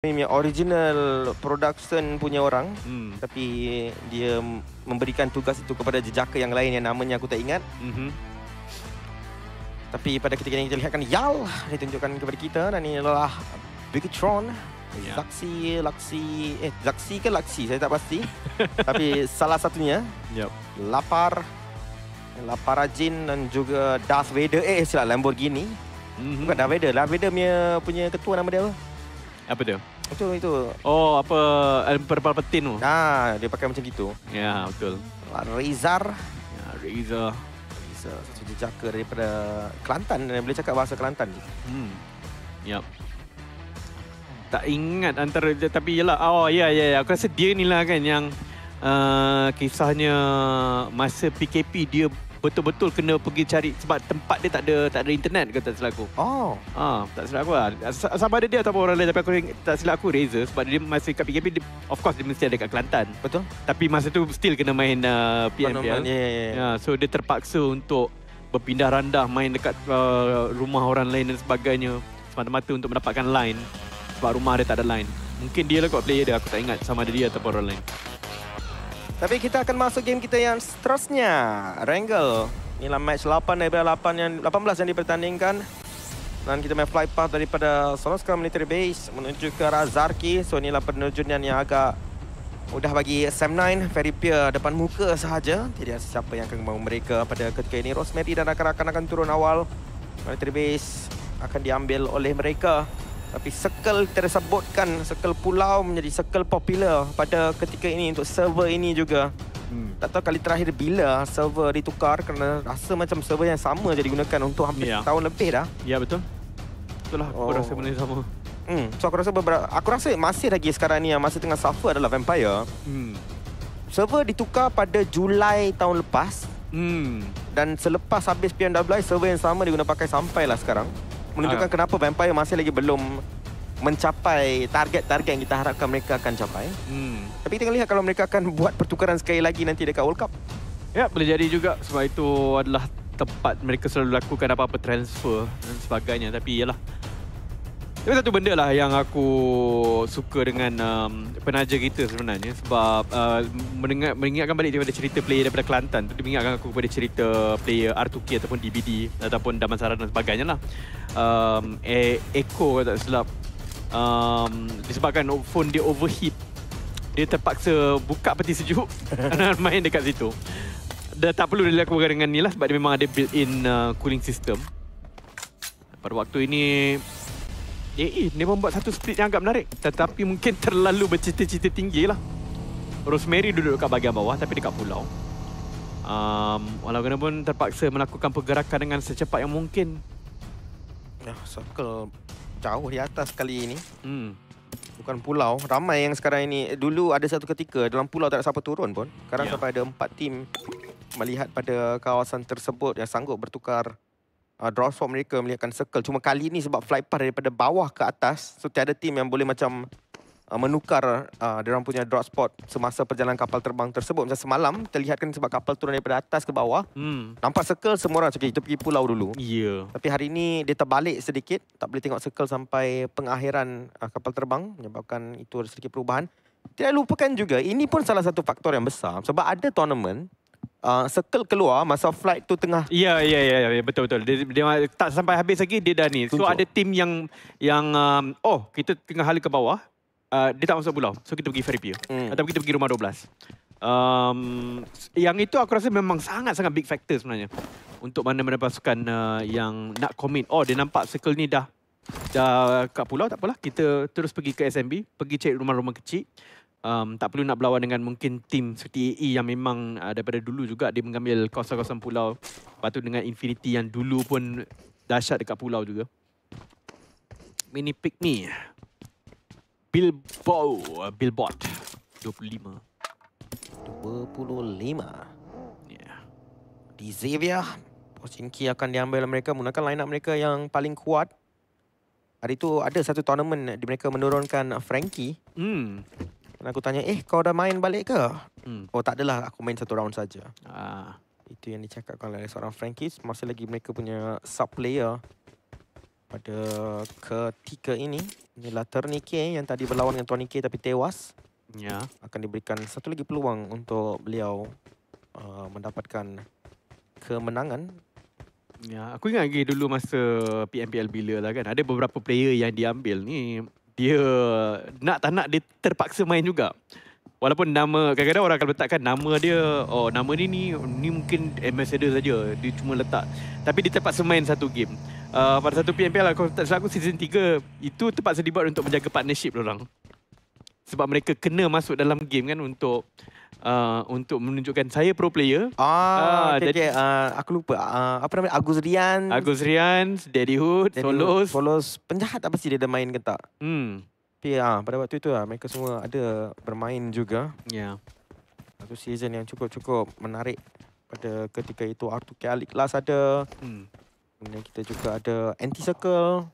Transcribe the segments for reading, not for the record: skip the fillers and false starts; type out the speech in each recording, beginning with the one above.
Ini original production punya orang, tapi dia memberikan tugas itu kepada jejaka yang lain yang namanya aku tak ingat. Tapi pada ketika ini kita lihatkan Yal ditunjukkan kepada kita, dan ini adalah Bigatron. Zaxi ke Laxi saya tak pasti. Tapi salah satunya Lapar Rajin dan juga Darth Vader. Silap, Lamborghini. Bukan Darth Vader. Darth Vader punya ketua nama dia apa? Apa dia? Itu. Oh, apa Emperor Palpatine tu. Dia pakai macam gitu. Ya, betul. Rezar. Ya, Reza. Satu jejaka daripada Kelantan. Boleh cakap bahasa Kelantan. Yap. Tak ingat antara, tapi yalah. Oh, ya. Aku rasa dia ni lah kan yang kisahnya masa PKP dia betul-betul kena pergi cari sebab tempat dia tak ada internet ke tak silap aku. Tak silap aku lah. Sama ada dia ataupun orang lain, tapi aku tak silap aku Razer sebab dia masa kat PKP dia, of course dia mesti ada kat Kelantan. Betul. Tapi masa tu still kena main PMPL. So dia terpaksa untuk berpindah randah main dekat rumah orang lain dan sebagainya semata-mata untuk mendapatkan line sebab rumah dia tak ada line. Mungkin dia lah kot player dia, aku tak ingat sama ada dia ataupun orang lain. Tapi kita akan masuk game kita yang seterusnya. Wrangle. Inilah match 8 daripada 18 yang dipertandingkan. Dan kita main flight path daripada Sonoska Military Base menuju ke arah Zarki. So inilah penerjunan yang agak mudah bagi Sam9. Very pure depan muka sahaja. Tidak ada siapa yang akan membawa mereka pada ketika ini. Rosemary dan rakan-rakan akan turun awal. Military Base akan diambil oleh mereka. Tapi circle tersebutkan, circle pulau menjadi circle popular pada ketika ini untuk server ini juga. Tak tahu kali terakhir bila server ditukar kerana rasa macam server yang sama je digunakan untuk hampir tahun lebih dah. Ya, betul. Betul lah, aku rasa benda sama. So aku rasa masih lagi sekarang ni yang masih tengah suffer adalah Vampire. Server ditukar pada Julai tahun lepas. Dan selepas habis PMWI, server yang sama diguna pakai sampailah sekarang. Menunjukkan kenapa Vampire masih lagi belum mencapai target-target yang kita harapkan mereka akan capai. Tapi kita lihat kalau mereka akan buat pertukaran sekali lagi nanti dekat World Cup. Ya, boleh jadi juga sebab itu adalah tempat mereka selalu lakukan apa-apa transfer dan sebagainya. Tapi yalah, itu satu benda lah yang aku suka dengan penaja kita sebenarnya. Sebab mengingatkan balik daripada cerita player daripada Kelantan tu, dia mengingatkan aku kepada cerita player R2K ataupun DBD ataupun Damansara dan sebagainya lah. Echo tak silap, disebabkan phone dia overheat, dia terpaksa buka peti sejuk dan main dekat situ. Dah tak perlu dilakukan dengan ni lah sebab dia memang ada built-in cooling system. Pada waktu ini dia membuat satu split yang agak menarik, tetapi mungkin terlalu bercita-cita tinggi lah. Rosemary duduk kat bahagian bawah tapi dekat pulau. Walaupun terpaksa melakukan pergerakan dengan secepat yang mungkin. Circle jauh di atas kali ini. Bukan pulau. Ramai yang sekarang ini. Dulu ada satu ketika dalam pulau tak ada siapa turun pun. Sekarang sampai ada 4 tim melihat pada kawasan tersebut yang sanggup bertukar draw spot mereka melihatkan circle. Cuma kali ni sebab flight path daripada bawah ke atas, so tiada tim yang boleh macam menukar diorang punya drop spot semasa perjalanan kapal terbang tersebut. Macam semalam kita lihatkan sebab kapal turun daripada atas ke bawah, nampak circle semua orang cakap kita pergi pulau dulu. Tapi hari ni dia terbalik sedikit, tak boleh tengok circle sampai pengakhiran kapal terbang, menyebabkan itu ada sedikit perubahan. Tidak lupakan juga, ini pun salah satu faktor yang besar sebab ada tournament circle keluar masa flight tu tengah. Ya, betul-betul. Dia tak sampai habis lagi dia dah ni. So ada tim yang kita tengah hala ke bawah, dia tak masuk pulau. So kita pergi ferry pier. Atau kita pergi rumah 12. Yang itu aku rasa memang sangat-sangat big factor sebenarnya untuk mana-mana pasukan yang nak commit. Dia nampak circle ni dah kat pulau, tak apalah. Kita terus pergi ke SMB, pergi cari rumah-rumah kecil. Tak perlu nak berlawan dengan mungkin tim seperti AE yang memang daripada dulu juga dia mengambil kawasan-kawasan pulau. Lepas tu dengan Infinity yang dulu pun dahsyat dekat pulau juga. Mini pick ni Billboard 25. Di Xavier, Pochinki akan diambil mereka menggunakan line up mereka yang paling kuat. Hari tu ada satu tournament di mereka menurunkan Frankie. Dan aku tanya, kau dah main balik ke? Tak adalah, aku main satu round saja. Itu yang dicakapkan oleh seorang Frankie. Masih lagi mereka punya sub player pada ketika ini. Inilah Ternike yang tadi berlawan dengan Tony K tapi tewas. Ya. Akan diberikan satu lagi peluang untuk beliau mendapatkan kemenangan. Ya, aku ingat lagi dulu masa PMPL bila lah kan. Ada beberapa player yang diambil ni, dia nak tak nak dia terpaksa main juga. Walaupun nama, kadang-kadang orang akan letakkan nama dia, oh nama ni mungkin ambassador saja. Dia cuma letak. Tapi dia terpaksa main satu game. Pada satu PMPL, kalau tak salah aku season 3, itu terpaksa dibuat untuk menjaga partnership orang. Sebab mereka kena masuk dalam game kan untuk menunjukkan saya pro player. Jadi aku lupa apa namanya, Agus Rian, Daddy Hood, Solos penjahat apa sih dia dah main ke tak? Tapi pada waktu itu mereka semua ada bermain juga. Ya. Satu season yang cukup menarik pada ketika itu. Arthur Kalik Last ada. Kemudian kita juga ada Anti-Circle,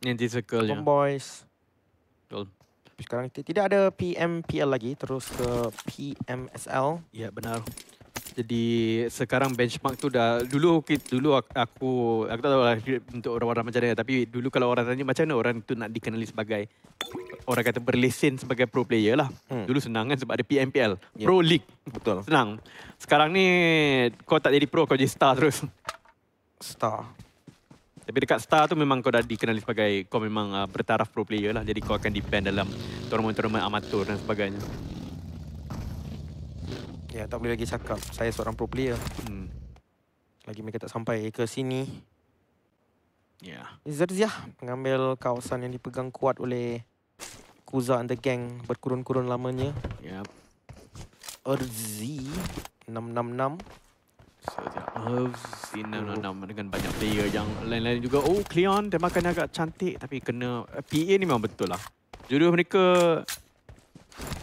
Tomboys. Betul. Sekarang kita tidak ada PMPL lagi, terus ke PMSL. Ya, benar. Jadi sekarang benchmark tu dah, dulu aku tak tahu lah untuk orang-orang macam mana, tapi dulu kalau orang tanya macam mana orang tu nak dikenali sebagai, orang kata berlesen sebagai pro player lah. Dulu senang kan sebab ada PMPL, Pro League. Betul. Senang. Sekarang ni kau tak jadi pro, kau jadi star terus. Star. Tapi dekat Star tu memang kau dah dikenali sebagai, kau memang bertaraf pro player lah. Jadi kau akan depend dalam tournament-tournament amatur dan sebagainya. Ya, tak boleh lagi cakap saya seorang pro player. Lagi mereka tak sampai ke sini. Ya. Zerziah mengambil kawasan yang dipegang kuat oleh Kuza and the Gang berkurun-kurun lamanya. Ya. Urzi 666. Dengan banyak player yang lain-lain juga. Oh, Cleon tembakannya agak cantik tapi kena PA ni memang betul lah. Jodoh mereka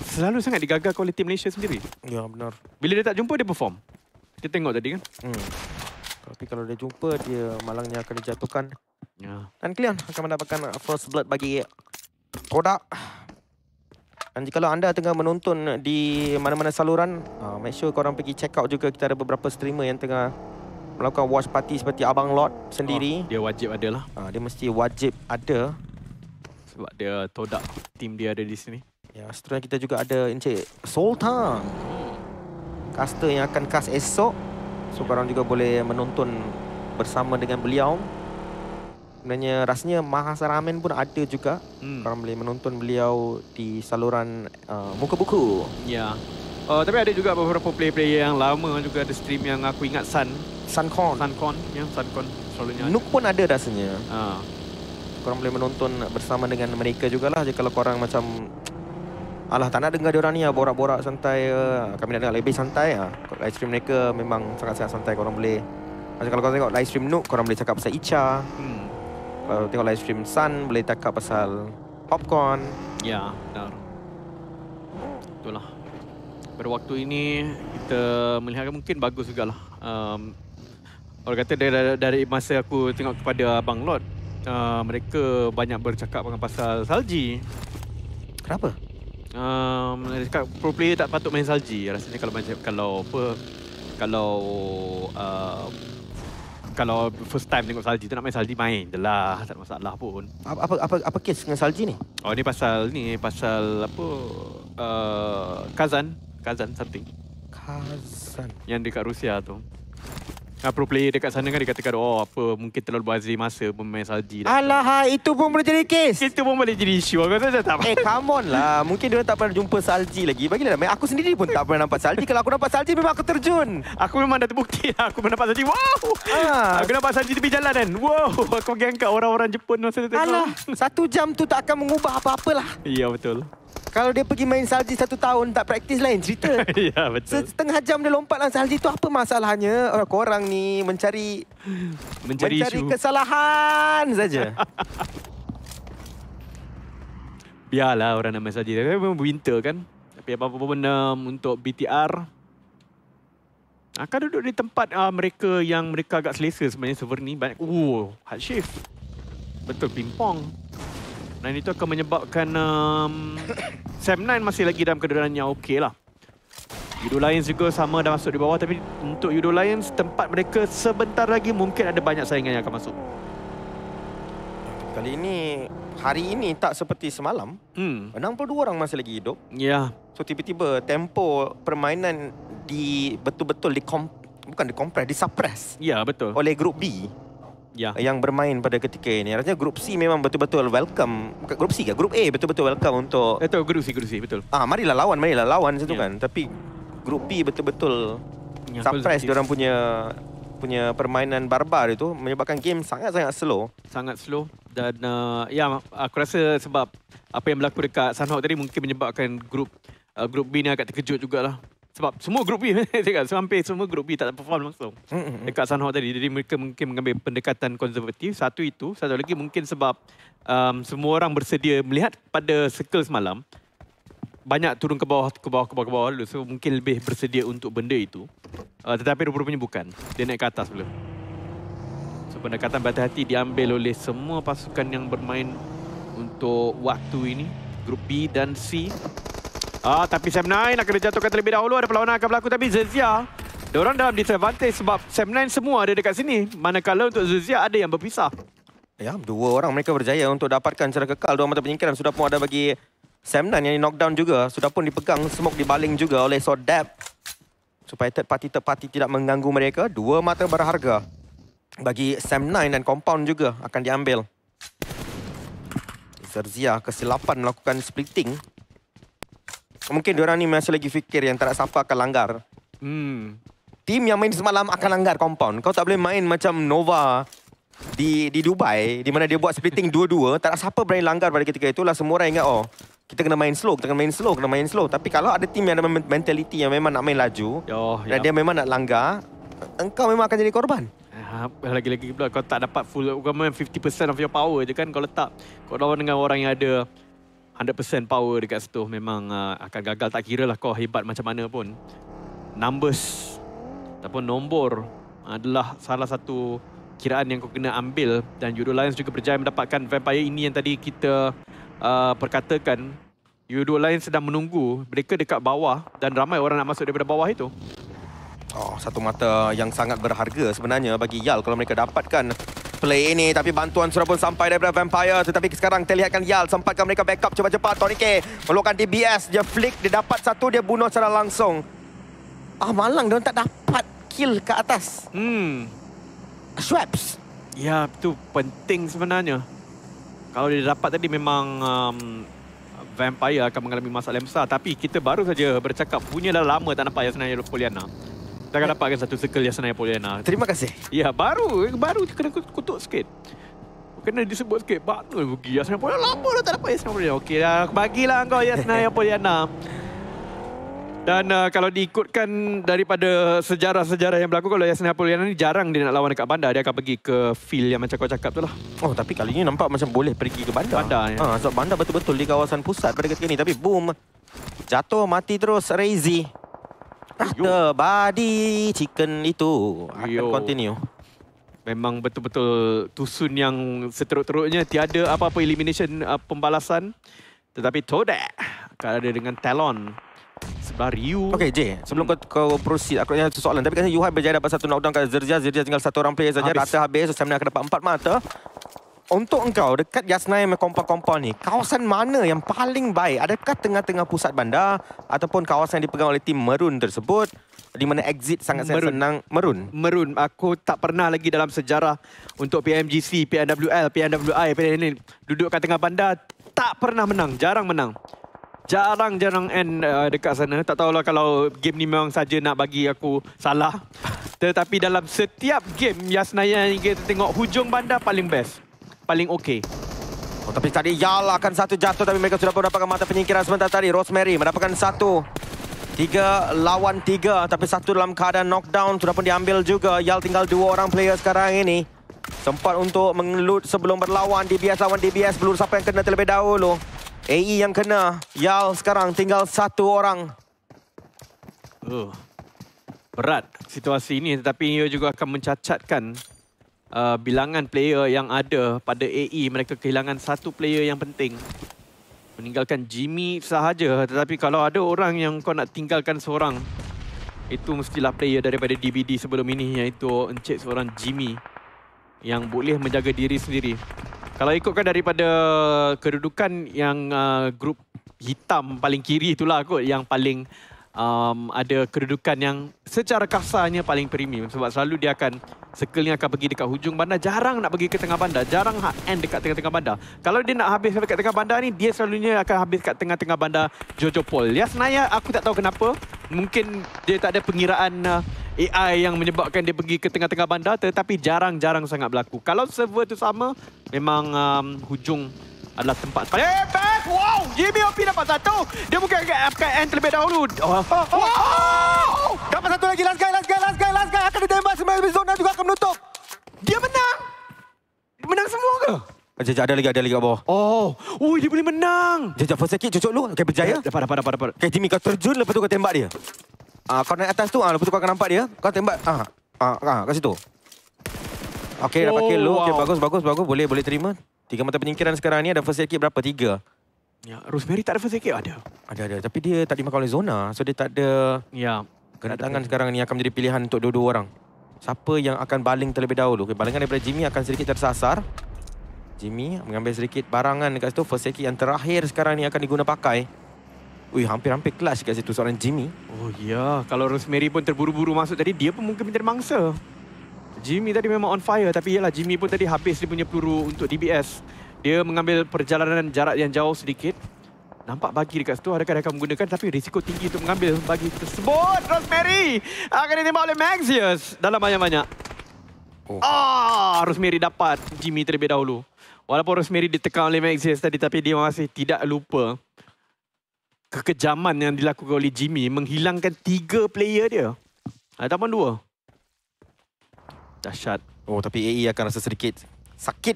selalu sangat digagalkan oleh tim Malaysia sendiri. Ya, benar. Bila dia tak jumpa, dia perform. Kita tengok tadi kan. Tapi kalau dia jumpa, dia malangnya akan dijatuhkan. Ya. Dan Cleon akan mendapatkan first blood bagi Kodak. Dan jika anda tengah menonton di mana-mana saluran, make sure korang pergi check out juga. Kita ada beberapa streamer yang tengah melakukan watch party seperti Abang Lot sendiri. Dia wajib ada lah. Dia mesti wajib ada. Sebab dia todak tim dia ada di sini. Ya, seterusnya kita juga ada Encik Sultan. Caster yang akan cast esok. So korang juga boleh menonton bersama dengan beliau. Sebenarnya rasanya Mahasa Ramen pun ada juga. Korang boleh menonton beliau di saluran Muka Buku. Ya. Tapi ada juga beberapa player-player yang lama juga ada stream yang aku ingat. Suncon. Ya, Suncon selalunya. Nook pun ada rasanya. Korang boleh menonton bersama dengan mereka jugalah. Jadi kalau korang macam alah tak nak dengar diorang ni borak-borak santai, kami nak dengar lebih santai, live stream mereka memang sangat-sangat santai. Korang boleh, macam kalau korang tengok live stream Nook, korang boleh cakap pasal Icha. Kalau tengok live stream Sun, boleh cakap pasal popcorn. Ya, benar. Itulah. Pada waktu ini, kita melihat mungkin bagus jugalah. Orang kata dari masa aku tengok kepada Abang Lot, mereka banyak bercakap pasal salji. Kenapa? Cakap pro player tak patut main salji. Rasanya kalau first time tengok salji tu nak main salji, main je lah, tak ada masalah pun. Apa kes dengan salji ni? Oh, ni pasal apa, Kazan something. Kazan yang dekat Rusia tu. Pro player dekat sana kan dikatakan mungkin terlalu bazir masa bermain salji. Alah, itu pun boleh jadi kes. Itu pun boleh jadi isu. Aku rasa tak. Come on lah. Mungkin dia tak pernah jumpa salji lagi. Bagilah main. Aku sendiri pun tak pernah nampak salji. Kalau aku nampak salji memang aku terjun. Aku memang dah terbukti lah. Aku pernah nampak salji. Wow. Aku nampak salji tepi jalan kan. Wow. Aku bagi angkat orang-orang Jepun masa tu tengok. Alah, 1 jam tu tak akan mengubah apa-apalah. Ya, betul. Kalau dia pergi main salji 1 tahun tak praktis lain cerita. Ya, betul. Setengah jam dia lompat dalam salji tu, apa masalahnya? Korang ni mencari isu. Kesalahan saja. Biarlah orang nak main salji. Memang winter kan. Tapi apa-apa pun untuk BTR akan duduk di tempat mereka yang mereka agak selesa sebenarnya server ni. Banyak hard shift. Betul, pingpong. Dan itu akan menyebabkan Sam9 masih lagi dalam keadaan yang okey lah. Yudo Lions juga sama dah masuk di bawah. Tapi untuk Yudo Lions, tempat mereka sebentar lagi mungkin ada banyak saingan yang akan masuk. Kali ini, hari ini tak seperti semalam. 62 orang masih lagi hidup. Ya. So tiba-tiba tempo permainan betul-betul bukan dikompres, disuppress. Ya, betul. Oleh grup B. Ya. Yang bermain pada ketika ini. Rasanya grup C memang betul-betul welcome. Bukan grup C ke? Grup A betul-betul welcome untuk... Betul, grup C, betul. Marilah lawan situ kan. Tapi grup B betul-betul suppress diorang punya permainan barbar itu, menyebabkan game sangat-sangat slow. Sangat slow. Dan ya, aku rasa sebab apa yang berlaku dekat Sunhawk tadi mungkin menyebabkan grup B ni agak terkejut jugalah. Sebab semua grup B, hampir semua grup B tak perform langsung dekat Sunhawk tadi. Jadi mereka mungkin mengambil pendekatan konservatif. Satu itu, satu lagi mungkin sebab semua orang bersedia melihat pada circle semalam. Banyak turun ke bawah dulu. So mungkin lebih bersedia untuk benda itu. Tetapi rupanya bukan. Dia naik ke atas pula. So pendekatan berhati-hati diambil oleh semua pasukan yang bermain untuk waktu ini. Grup B dan C. Tapi Sam9 akan dijatuhkan terlebih dahulu. Ada perlawanan akan berlaku. Tapi Zezia, diorang dalam disadvantage sebab Sam9 semua ada dekat sini. Manakala untuk Zezia ada yang berpisah. Ya, 2 orang mereka berjaya untuk dapatkan secara kekal 2 mata penyingkiran. Sudah pun ada bagi Sam9 yang di knockdown juga. Sudah pun dipegang smoke dibaling juga oleh Sodap. Supaya third party tidak mengganggu mereka. 2 mata berharga bagi Sam9 dan Compound juga akan diambil. Zezia kesilapan melakukan splitting. Mungkin diorang ni masih lagi fikir yang tak ada siapa akan langgar. Tim yang main semalam akan langgar Compound. Kau tak boleh main macam Nova di Dubai, di mana dia buat splitting 2-2. Tak ada siapa berani langgar pada ketika itulah. Semua orang ingat, kita kena main slow, kena main slow. Tapi kalau ada tim yang ada mentality yang memang nak main laju, dan dia memang nak langgar, engkau memang akan jadi korban. Lagi-lagi pula kau tak dapat full 50% of your power je kan kau letak. Kau lawan dengan orang yang ada 100% power dekat situ, memang akan gagal. Tak kira lah kau hebat macam mana pun. Numbers ataupun nombor adalah salah satu kiraan yang kau kena ambil. Dan Yudo Lions juga berjaya mendapatkan Vampire ini yang tadi kita perkatakan. Yudo Lions sedang menunggu. Mereka dekat bawah dan ramai orang nak masuk daripada bawah itu. Satu mata yang sangat berharga sebenarnya bagi Yal kalau mereka dapatkan play ini. Tapi bantuan sudah pun sampai daripada Vampire. Tetapi sekarang terlihatkan Yal sempatkan mereka backup cepat-cepat. Tonike meluahkan DBS. Dia flick, dia dapat satu, dia bunuh secara langsung. Malang dia tak dapat kill ke atas. Schweppes. Ya, itu penting sebenarnya. Kalau dia dapat tadi memang Vampire akan mengalami masalah yang besar. Tapi kita baru saja bercakap, punya dah lama tak nampak Yasnaya Poliana. Kita akan dapatkan satu circle Yasnaya Poliana. Terima kasih. Ya, baru kena kutuk sikit. Kena disebut sikit. Baru pergi Yasnaya Poliana. Lama dah tak dapat Yasnaya Poliana. Okey dah, bagilah kau Yasnaya Poliana. Dan kalau diikutkan daripada sejarah-sejarah yang berlaku, kalau Yasnaya Poliana ni jarang dia nak lawan dekat bandar. Dia akan pergi ke field yang macam kau cakap tu lah. Tapi kali ni nampak macam boleh pergi ke bandar. Ya. Sebab bandar betul-betul di kawasan pusat pada ketika ni. Tapi boom, jatuh mati terus Razy. The body chicken itu akan continue. Memang betul-betul tusun yang seteruk-teruknya. Tiada apa-apa elimination pembalasan. Tetapi Todak akan ada dengan Talon sebelah Ryu. Okay, Jay, sebelum kau proceed, aku ada soalan. Tapi katanya Yuhai berjaya dapat satu knockdown kat Zerja. Zerja tinggal satu orang player saja. Rata habis. Sam9 akan dapat 4 mata. Untuk engkau, dekat Yasnaya kompon-kompon ni, kawasan mana yang paling baik? Adakah tengah-tengah pusat bandar? Ataupun kawasan yang dipegang oleh tim Merun tersebut? Di mana exit sangat-sangat senang? Merun. Aku tak pernah lagi dalam sejarah untuk PMGC, PNWL, PNWI, PNN duduk kat tengah bandar. Tak pernah menang. Jarang menang. Jarang-jarang end dekat sana. Tak tahulah kalau game ni memang saja nak bagi aku salah. Tetapi dalam setiap game Yasnaya yang kita tengok, hujung bandar paling best. Paling okey. Tapi tadi Yal akan satu jatuh. Tapi mereka sudah mendapatkan mata penyingkiran sebentar tadi. Rosemary mendapatkan satu. 3 lawan 3. Tapi satu dalam keadaan knockdown. Sudah pun diambil juga. Yal tinggal 2 orang player sekarang ini. Sempat untuk mengelut sebelum berlawan. DBS lawan DBS. Belum siapa yang kena terlebih dahulu. AE yang kena. Yal sekarang tinggal 1 orang. Berat situasi ini. Tetapi ia juga akan mencacatkan bilangan player yang ada pada AE. Mereka kehilangan 1 player yang penting. Meninggalkan Jimmy sahaja. Tetapi kalau ada orang yang kau nak tinggalkan seorang, itu mestilah player daripada DBD sebelum ini, iaitu encik seorang Jimmy yang boleh menjaga diri sendiri. Kalau ikutkan daripada kedudukan yang grup hitam paling kiri itulah kot yang paling ada kedudukan yang secara kasarnya paling premium sebab selalu dia akan circle ni akan pergi dekat hujung bandar, jarang nak pergi ke tengah bandar, jarang hard end dekat tengah-tengah bandar. Kalau dia nak habis dekat tengah bandar ni, dia selalunya akan habis kat tengah-tengah bandar Jojopol. Yasnaya aku tak tahu kenapa, mungkin dia tak ada pengiraan AI yang menyebabkan dia pergi ke tengah-tengah bandar, tetapi jarang-jarang sangat berlaku. Kalau server tu sama, memang hujung adalah tempat paling best. Wow, Jimmy OP dapat satu. Dia bukan akan end terlebih dahulu. Wow! Dapat satu lagi. Last guy. Akan ditembak semua zona juga akan menutup. Dia menang. Menang semua ke? Jajak ada lagi kat bawah. Oh, dia boleh menang. Jajak first kick cucuk lu. Okay, berjaya. Dapat. Okay, Jimmy kau terjun lepas tu kau tembak dia. Kau naik atas tu, lepas tu kau akan nampak dia. Kau tembak. Kat situ. Okay, dapat kill lu. Okay, bagus. Boleh terima. 3 mata penyingkiran sekarang ni. Ada first kick berapa? 3. Ya, Rosemary tak ada first kick? Ada. Tapi dia tak dimakan oleh zona. So dia tak ada... Ya. Kedatangan sekarang ni akan menjadi pilihan untuk dua-dua orang. Siapa yang akan baling terlebih dahulu? Okay, balingan daripada Jimmy akan sedikit tersasar. Jimmy mengambil sedikit barangan dekat situ. First kick yang terakhir sekarang ni akan diguna pakai. Hampir-hampir clutch kat situ seorang Jimmy. Oh ya, kalau Rosemary pun terburu-buru masuk tadi, dia pun mungkin menjadi mangsa. Jimmy tadi memang on fire, tapi yalah Jimmy pun tadi habis dia punya peluru untuk DBS. Dia mengambil perjalanan jarak yang jauh sedikit. Nampak bagi dekat situ, adakah dia akan menggunakan, tapi risiko tinggi untuk mengambil bagi tersebut. Rosemary akan ditembak oleh Maxius dalam banyak-banyak. Rosemary dapat Jimmy terlebih dahulu. Walaupun Rosemary ditekan oleh Maxius tadi, tapi dia masih tidak lupa kekejaman yang dilakukan oleh Jimmy menghilangkan 3 player dia. Ataupun 2. Dahsyat. Tapi AE akan rasa sedikit sakit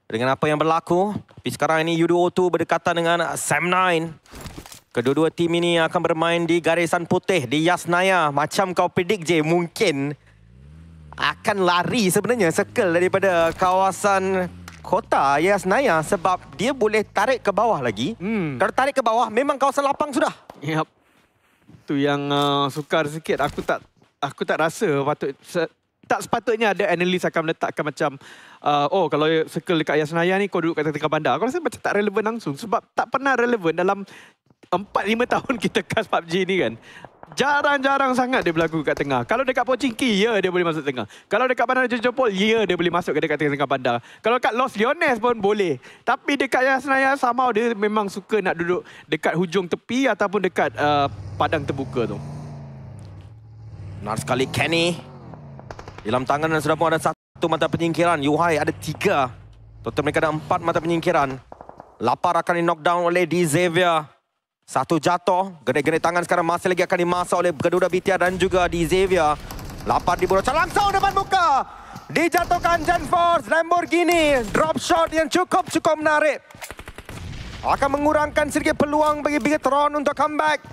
dengan apa yang berlaku. Tapi sekarang ini U2O2 berdekatan dengan Sam9. Kedua-dua tim ini akan bermain di garisan putih di Yasnaya. Macam kau predict je, mungkin akan lari sebenarnya circle daripada kawasan kota Yasnaya sebab dia boleh tarik ke bawah lagi. Kalau tarik ke bawah, memang kawasan lapang sudah. Yap. Tu yang sukar sikit. Aku tak rasa tak sepatutnya ada analis akan meletakkan macam kalau circle dekat Yasnaya ni kau duduk kat tengah bandar. Aku rasa macam tak relevan langsung sebab tak pernah relevan dalam 4-5 tahun kita cast PUBG ni kan. Jarang-jarang sangat dia berlaku kat tengah. Kalau dekat Pochinki, dia boleh masuk tengah. Kalau dekat bandar Jojopol, dia boleh masuk ke dekat tengah bandar. Kalau kat Los Leones pun boleh. Tapi dekat Yasnaya somehow dia memang suka nak duduk dekat hujung tepi ataupun dekat padang terbuka tu. Benar sekali Kenny. Dalam tangan dan sudah pun ada 1 mata penyingkiran. Yuhai ada 3. Total mereka ada 4 mata penyingkiran. Lapar akan di-knockdown oleh D. Xavier. 1 jatuh. Gerik-gerik tangan sekarang masih lagi akan dimasak oleh kedua BTR dan juga D. Xavier. Lapar diborockan langsung depan muka. Dijatuhkan Gen Force. Lamborghini. Drop shot yang cukup menarik. Akan mengurangkan sedikit peluang bagi Bigetron untuk comeback.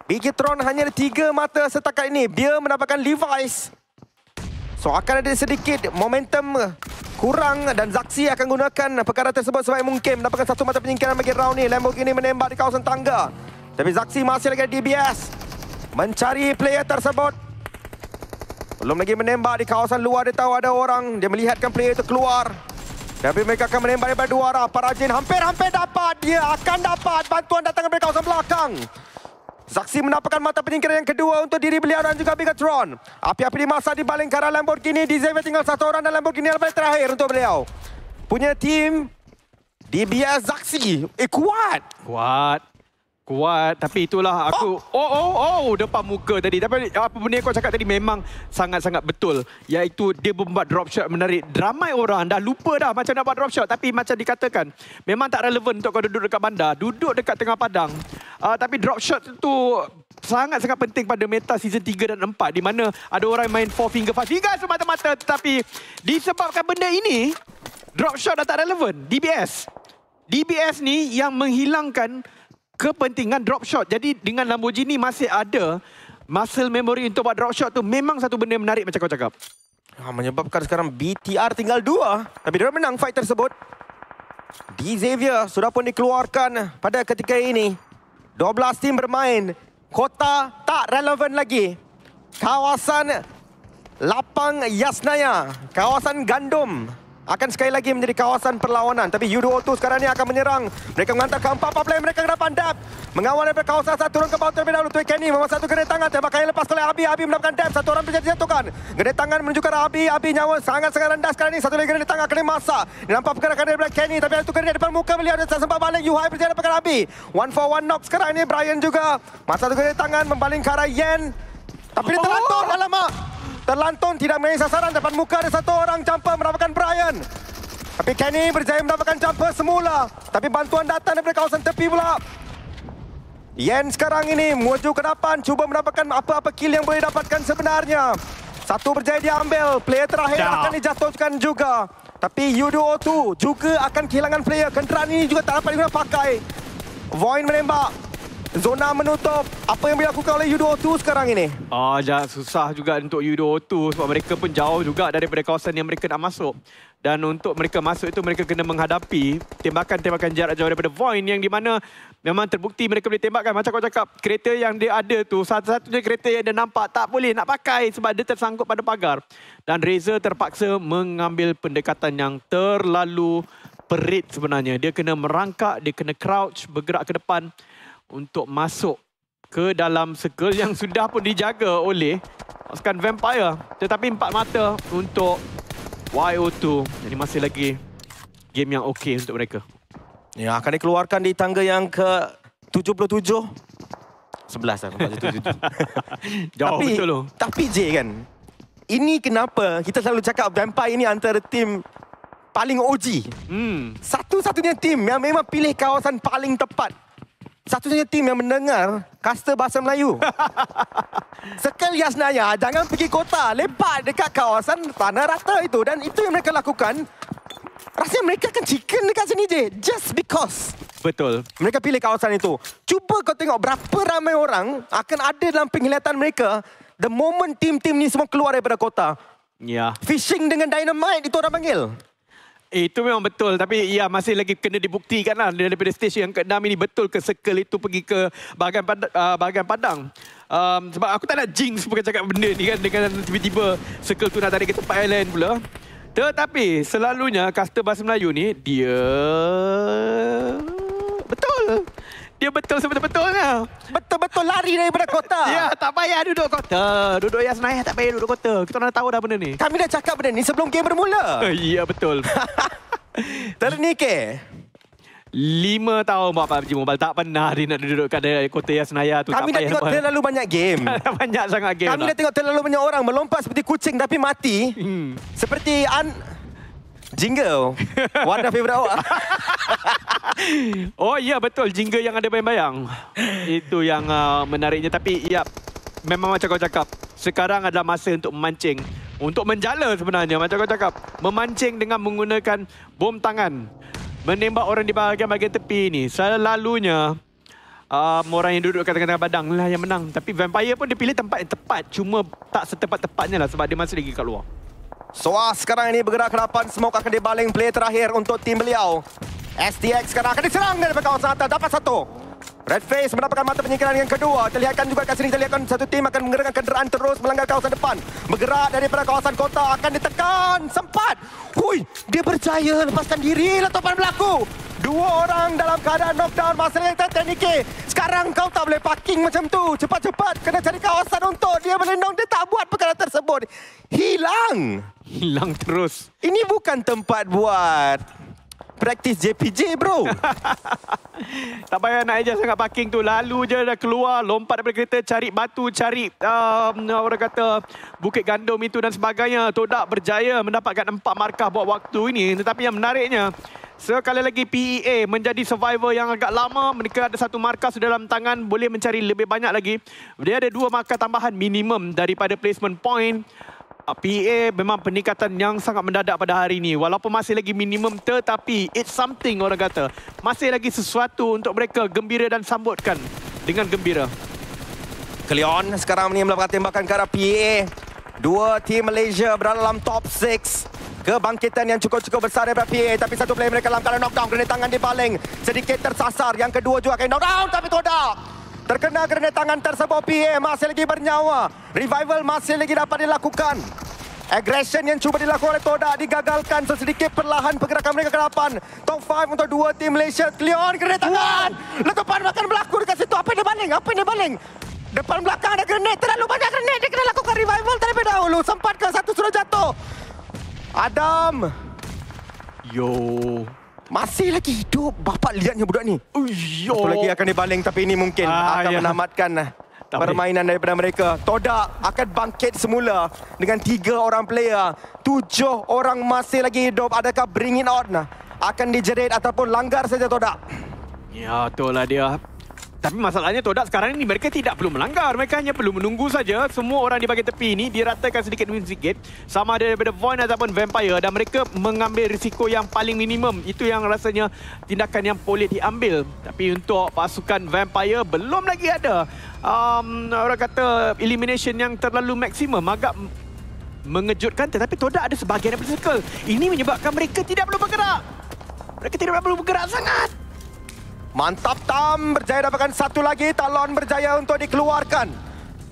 Bigetron hanya ada 3 mata setakat ini. Dia mendapatkan Levi's. So akan ada sedikit momentum kurang dan Zaxi akan gunakan perkara tersebut sebaik mungkin mendapatkan 1 mata penyingkiran bagi round ni. Lamborghini menembak di kawasan tangga. Tapi Zaxi masih lagi DBS mencari player tersebut. Belum lagi menembak di kawasan luar. Dia tahu ada orang. Dia melihatkan player itu keluar. Tapi mereka akan menembak daripada 2 arah. Parajin hampir-hampir dapat. Dia akan dapat bantuan datang dari kawasan belakang. Zaxi mendapatkan mata penyingkiran yang kedua untuk diri beliau dan juga Bigetron. Api-api dimasak di baling ke arah Lamborghini. Di Xavier tinggal 1 orang dan Lamborghini yang terakhir untuk beliau. Punya tim DBS Zaxi. Kuat. Tapi itulah aku... Depan muka tadi. Tapi apa benda yang kau cakap tadi memang sangat-sangat betul. Iaitu dia membuat drop shot menarik. Ramai orang dah lupa dah macam nak buat drop shot. Tapi macam dikatakan, memang tak relevan untuk kau duduk dekat bandar. Duduk dekat tengah padang. Tapi drop shot itu sangat-sangat penting pada meta season 3 dan 4. Di mana ada orang main 4 finger, 5 finger semata-mata. Tetapi disebabkan benda ini, drop shot dah tak relevan. DBS ni yang menghilangkan kepentingan drop shot. Jadi dengan Lamborghini masih ada muscle memory untuk buat drop shot tu memang satu benda yang menarik macam kau cakap. Menyebabkan sekarang BTR tinggal 2. Tapi dia menang fight tersebut. D. Xavier sudah pun dikeluarkan pada ketika ini. 12 tim bermain. Kota tak relevan lagi. Kawasan lapang Yasnaya. Kawasan gandum. akan sekali lagi menjadi kawasan perlawanan. Tapi U2O2 sekarang ni akan menyerang. Mereka mengantar ke 4 player mereka ke depan Dab. Mengawal daripada kawasan satu, turun ke bawah terlebih dahulu. Tuan Kenny memang satu grenade tangan. Tembakan yang lepas oleh Abi. Abi mendapatkan Dab. Satu orang berjaya dijatuhkan. Grenade tangan menuju ke arah Abi. Abi nyawa sangat-sangat rendah sekarang ni. Satu lagi grenade tangan kena masak. Nampak pergerakan daripada Kenny. Tapi itu grenade depan muka beliau. Dia tak sempat balik. Yuhai berjaya dapatkan Abi. 1 for 1 knock sekarang ni. Brian juga. Masa satu grenade tangan membaling ke arah Yen. Tapi dia terlantun. Alamak. Terlantun. Tidak mengenai sasaran. Depan muka ada satu orang jumper mendapatkan Brian. Tapi Kenny berjaya mendapatkan jumper semula. Tapi bantuan datang daripada kawasan tepi pula. Yen sekarang ini menuju ke depan. Cuba mendapatkan apa-apa kill yang boleh dapatkan sebenarnya. Satu berjaya diambil. Player terakhir akan dijatuhkan juga. Tapi U2O2 juga akan kehilangan player. Kenderaan ini juga tak dapat digunakan pakai. Void menembak. Zona menutup. Apa yang dilakukan oleh U2O2 sekarang ini? Susah juga untuk U2O2 sebab mereka pun jauh juga daripada kawasan yang mereka nak masuk. Dan untuk mereka masuk itu, mereka kena menghadapi tembakan-tembakan jarak jauh daripada Void yang di mana memang terbukti mereka boleh tembakkan. Macam kau cakap, kereta yang dia ada tu, satu-satunya kereta yang dia nampak tak boleh nak pakai sebab dia tersangkut pada pagar. Dan Reza terpaksa mengambil pendekatan yang terlalu perit sebenarnya. Dia kena merangkak, dia kena crouch, bergerak ke depan untuk masuk ke dalam circle yang sudah pun dijaga oleh pasukan Vampire. Tetapi 4 mata untuk YO2. Jadi masih lagi game yang okey untuk mereka. Ya, akan dikeluarkan di tangga yang ke-77. 11 lah. Jauh betul loh. Tapi J kan, ini kenapa kita selalu cakap Vampire ini antara tim paling OG. Satu-satunya tim yang memang pilih kawasan paling tepat. Satu-satunya tim yang mendengar kasta bahasa Melayu. Sekali Yasnaya, jangan pergi kota. Lepak dekat kawasan tanah rata itu. Dan itu yang mereka lakukan. Rasanya mereka akan chicken dekat sini je. Just because. Betul. Mereka pilih kawasan itu. Cuba kau tengok berapa ramai orang akan ada dalam penglihatan mereka the moment tim-tim ni semua keluar daripada kota. Ya. Fishing dengan dynamite itu orang panggil. Itu memang betul, tapi ya masih lagi kena dibuktikan lah daripada stage yang ke-6 ini betul ke circle itu pergi ke bahagian padang. Sebab aku tak nak jinx bukan cakap benda ni kan dengan tiba-tiba circle tu nak tarik ke tempat yang lain pula. Tetapi selalunya caster bahasa Melayu ni dia betul. Dia betul sebetul-betulnya. Betul-betul lari daripada kota. Ya, tak payah duduk kota. Duduk Yasnaya tak payah duduk kota. Kita dah tahu dah benda ni. Kami dah cakap benda ni sebelum game bermula. Ya, betul. Ternike. 5 tahun buat PUBG Mobile. Tak pernah dia nak duduk kat kota Yasnaya tu. Kami dah tengok terlalu banyak game. Banyak sangat game. Kami dah tengok terlalu banyak orang melompat seperti kucing tapi mati. Seperti jingle. Warna favourite awak. Oh ya, betul. Jingle yang ada bayang-bayang. Itu yang menariknya. Tapi ya, memang macam kau cakap, sekarang adalah masa untuk memancing. Untuk menjala sebenarnya. Macam kau cakap, memancing dengan menggunakan bom tangan. Menembak orang di bahagian-bahagian tepi ni. Selalunya orang yang duduk kat tengah-tengah padang lah yang menang. Tapi Vampire pun dia pilih tempat yang tepat. Cuma tak setepat-tepatnya lah sebab dia masih lagi kat luar. Soas sekarang ini bergerak ke depan. Smoke akan dibaling play terakhir untuk tim beliau. STX sekarang akan diserang dari kawasan atas. Dapat satu. Red Face mendapatkan mata penyingkiran yang kedua. Terlihatkan juga kat sini. Terlihatkan satu tim akan menggerakkan kenderaan terus melanggar kawasan depan. Bergerak daripada kawasan kota. Akan ditekan. Sempat. Hui. Dia berjaya lepaskan diri. Letupan berlaku. 2 orang dalam keadaan knockdown. Masalah Ternike. Sekarang kau tak boleh parking macam tu. Cepat-cepat. Kena cari kawasan untuk dia melindung. Dia tak buat perkara tersebut. Hilang. Hilang terus. Ini bukan tempat buat praktis JPJ, bro. Tak payah nak eja sangat parking tu. Lalu je dah keluar, lompat daripada kereta, cari batu, cari orang kata bukit gandum itu dan sebagainya. Todak berjaya mendapatkan 4 markah buat waktu ini. Tetapi yang menariknya, sekali lagi PEA menjadi survivor yang agak lama. Mereka ada 1 markah sudah dalam tangan, boleh mencari lebih banyak lagi. Dia ada 2 markah tambahan minimum daripada placement point. PA memang peningkatan yang sangat mendadak pada hari ini. Walaupun masih lagi minimum tetapi it's something orang kata. Masih lagi sesuatu untuk mereka gembira dan sambutkan dengan gembira. Cleon sekarang ini melakukan tembakan ke arah PA. 2 tim Malaysia berada dalam top 6. Kebangkitan yang cukup-cukup besar daripada PA. Tapi satu player mereka dalam keadaan knockdown. Grenade tangan dibaling. Sedikit tersasar. Yang kedua juga akan knockdown tapi tidak. Terkena grenade tangan tersebut, PA masih lagi bernyawa. Revival masih lagi dapat dilakukan. Aggression yang cuba dilakukan oleh Todak digagalkan sesedikit perlahan pergerakan mereka ke depan. Top 5 untuk dua tim Malaysia. Cleon grenade tangan. Letupan akan berlaku dekat situ. Apa yang dia baling? Apa yang dia baling? Depan belakang ada grenade. Terlalu banyak grenade. Dia kena lakukan revival terlebih dahulu. Sempat ke satu sudah jatuh. Adam. Yo. Masih lagi hidup. Bapak lihatnya budak ni. Satu lagi akan dibaling tapi ini mungkin akan menamatkan permainan daripada mereka. Todak akan bangkit semula dengan 3 orang player. 7 orang masih lagi hidup. Adakah bring it on akan dijerit ataupun langgar saja Todak? Ya, betul lah dia. Tapi masalahnya Todak sekarang ini mereka tidak perlu melanggar. Mereka hanya perlu menunggu saja. Semua orang di bahagian tepi ini diratakan sedikit demi sedikit. Sama ada daripada Void ataupun Vampire. Dan mereka mengambil risiko yang paling minimum. Itu yang rasanya tindakan yang boleh diambil. Tapi untuk pasukan Vampire belum lagi ada orang kata elimination yang terlalu maksimum. Agak mengejutkan. Tetapi Todak ada sebahagian daripada circle. Ini menyebabkan mereka tidak perlu bergerak. Mereka tidak perlu bergerak sangat. Mantap Tam, berjaya dapatkan satu lagi. Talon berjaya untuk dikeluarkan.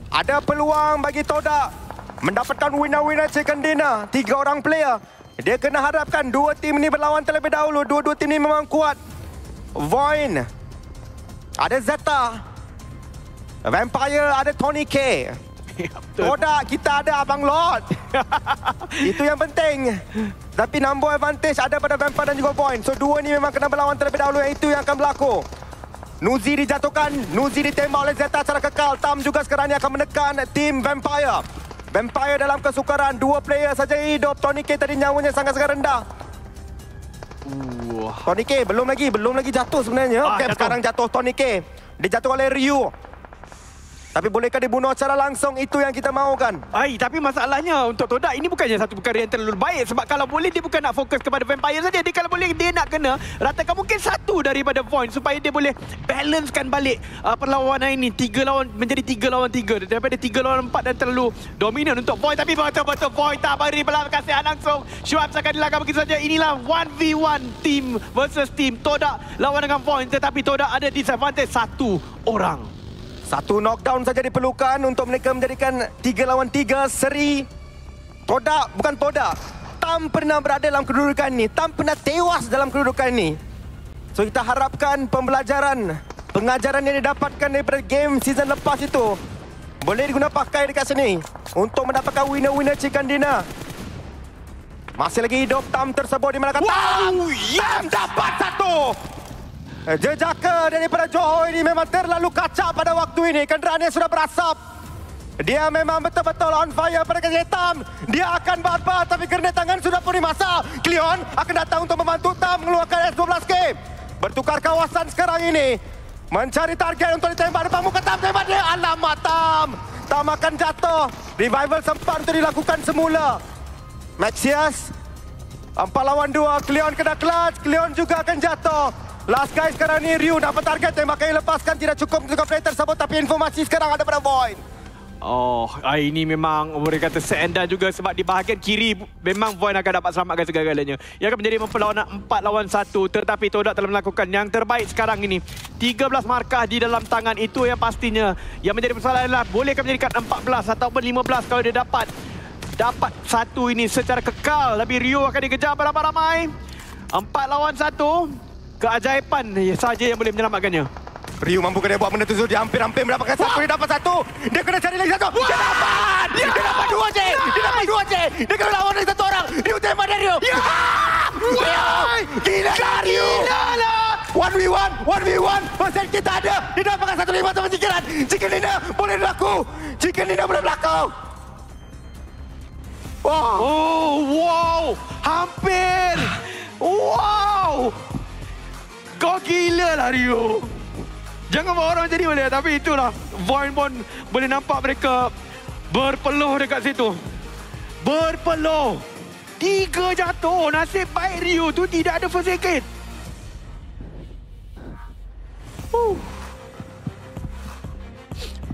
Ada peluang bagi Todak mendapatkan winner-winner chicken dinner. 3 orang player. Dia kena harapkan dua tim ini berlawan terlebih dahulu. Dua-dua tim ini memang kuat. Void. Ada Zeta. Vampire ada Tony K. Todak kita ada Abang Lord. Itu yang penting. Tapi number advantage ada pada Vampire dan juga Void. So dua ni memang kena berlawan terlebih dahulu. Itu yang akan berlaku. Nuzi dijatuhkan. Nuzi ditembak oleh Zeta secara kekal. Tam juga sekarang ni akan menekan tim Vampire. Vampire dalam kesukaran. 2 player saja hidup. Tony K tadi nyawanya sangat-sangat rendah. Tony K belum lagi jatuh sebenarnya. Okay, sekarang jatuh Tony K. Dijatuh oleh Ryu. Tapi bolehkah dibunuh secara langsung? Itu yang kita mahukan. Tapi masalahnya untuk Todak ini bukannya satu perkara yang terlalu baik. Sebab kalau boleh dia bukan nak fokus kepada Vampire saja. Dia kalau boleh dia nak kena ratakan mungkin satu daripada Void supaya dia boleh balancekan balik perlawanan ini. 3 lawan menjadi 3 lawan 3. Daripada 3 lawan 4 dan terlalu dominan untuk Void. Tapi betul-betul Void tak beri pelakasian langsung. Schwartz akan dilakukan begitu saja. Inilah 1v1 team versus team. Todak lawan dengan Void. Tetapi Todak ada disadvantage 1 orang. Satu knockdown saja diperlukan untuk mereka menjadikan 3 lawan 3 seri. Todak, bukan Todak. Tam pernah berada dalam kedudukan ini. Tam pernah tewas dalam kedudukan ini. So kita harapkan pembelajaran, pengajaran yang didapatkan daripada game season lepas itu boleh diguna pakai dekat sini untuk mendapatkan winner-winner chicken dinner. Masih lagi hidup Tam tersebut di mana kata Tam dapat satu. Jejaka daripada Johor ini memang terlalu kacak pada waktu ini. Kenderaannya sudah berasap. Dia memang betul-betul on fire pada kaki Tam. Dia akan barbar tapi kerana tangan sudah pun dimasak. Cleon akan datang untuk membantu Tam mengeluarkan S12K. Bertukar kawasan sekarang ini. Mencari target untuk ditembak depan muka Tam. Tembak dia. Alamak Tam. Tam akan jatuh. Revival sempat untuk dilakukan semula. Maxius. 4 lawan 2. Cleon kena clutch. Cleon juga akan jatuh. Last guy sekarang ni Ryu dapat target tembakan yang lepaskan tidak cukup untuk player tersebut tapi informasi sekarang ada pada Void. Ini memang boleh kata set and done juga sebab di bahagian kiri memang Void akan dapat selamatkan segala-galanya. Ia akan menjadi perlawanan 4 lawan 1 tetapi Todak telah melakukan yang terbaik sekarang ini. 13 markah di dalam tangan itu yang pastinya. Yang menjadi persoalan adalah bolehkah menjadikan 14 ataupun 15 kalau dia dapat satu ini secara kekal. Tapi Ryu akan dikejar beramai-ramai. 4 lawan 1. Keajaiban saja yang boleh menyelamatkannya. Ryu mampu dia buat benda tu. Dia hampir-hampir mendapatkan satu. Dia dapat satu. Dia kena cari lagi satu. Dia dapat! Dia dapat 2 je! Dia dapat 2 je! Dia kena lawan lagi satu orang. Ryu tembak dari Ryu. Gila lah Ryu! 1v1! Persen kita ada. Dia dapatkan 1-5 sama Chicken. Chicken Dinner boleh berlaku. Chicken Dinner boleh berlaku. Wow! Hampir! Wow! Kau gila lah Ryu. Jangan buat orang jadi boleh. Tapi itulah Void pun boleh nampak mereka berpeluh dekat situ. Berpeluh. 3 jatuh. Nasib baik Ryu tu tidak ada first aid.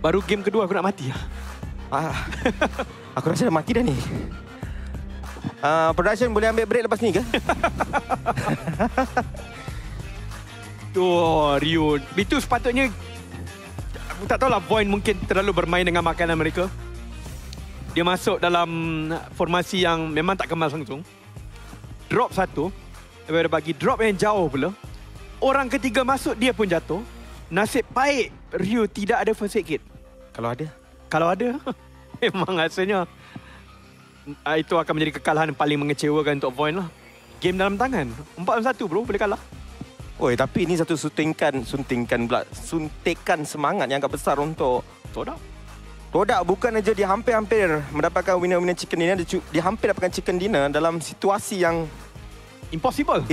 Baru game kedua aku nak mati. Aku rasa dah mati dah ni. Production boleh ambil break lepas ni ke? Ryu. Itu sepatutnya aku tak tahulah Void mungkin terlalu bermain dengan makanan mereka. Dia masuk dalam formasi yang memang tak kemas langsung. Drop satu. Lepas dia bagi drop yang jauh pula. Orang ketiga masuk, dia pun jatuh. Nasib baik Ryu tidak ada first aid kit. Kalau ada? Kalau ada, memang rasanya itu akan menjadi kekalahan paling mengecewakan untuk Void lah. Game dalam tangan. 4-1 bro, boleh kalah. Oi, tapi ini satu suntikan semangat yang agak besar untuk Todak. Bukan aja dia hampir-hampir mendapatkan winner chicken dinner, dia hampir dapatkan chicken dinner dalam situasi yang impossible.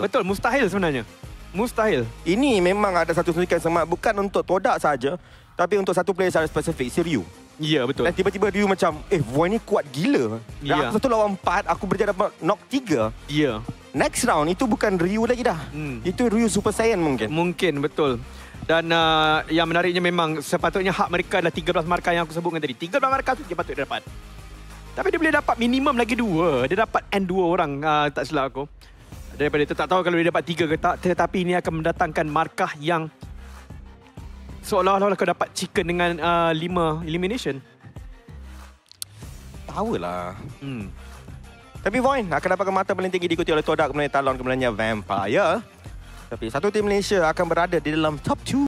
Betul, mustahil sebenarnya. Mustahil. Ini memang ada satu suntikan semangat bukan untuk Todak saja, tapi untuk satu player secara spesifik, si Ryu. Ya, betul. Dan tiba-tiba Ryu macam, Void ni kuat gila. Dan aku 1 lawan 4, aku berjaya dapat knock 3. Ya. Next round, itu bukan Ryu lagi dah. Itu Ryu Super Saiyan mungkin. Mungkin, betul. Dan yang menariknya memang sepatutnya hak mereka adalah 13 markah yang aku sebutkan tadi. 13 markah tu dia patut dapat. Tapi dia boleh dapat minimum lagi 2. Dia dapat N 2 orang, tak silap aku. Daripada itu tak tahu kalau dia dapat 3 ke tak. Tetapi ini akan mendatangkan markah yang seolah-olah kau dapat chicken dengan 5 elimination. Tahulah. Tapi Void akan dapatkan mata paling tinggi diikuti oleh Todak, kemudian Talon, kemudiannya Vampire. Tapi satu tim Malaysia akan berada di dalam top 2.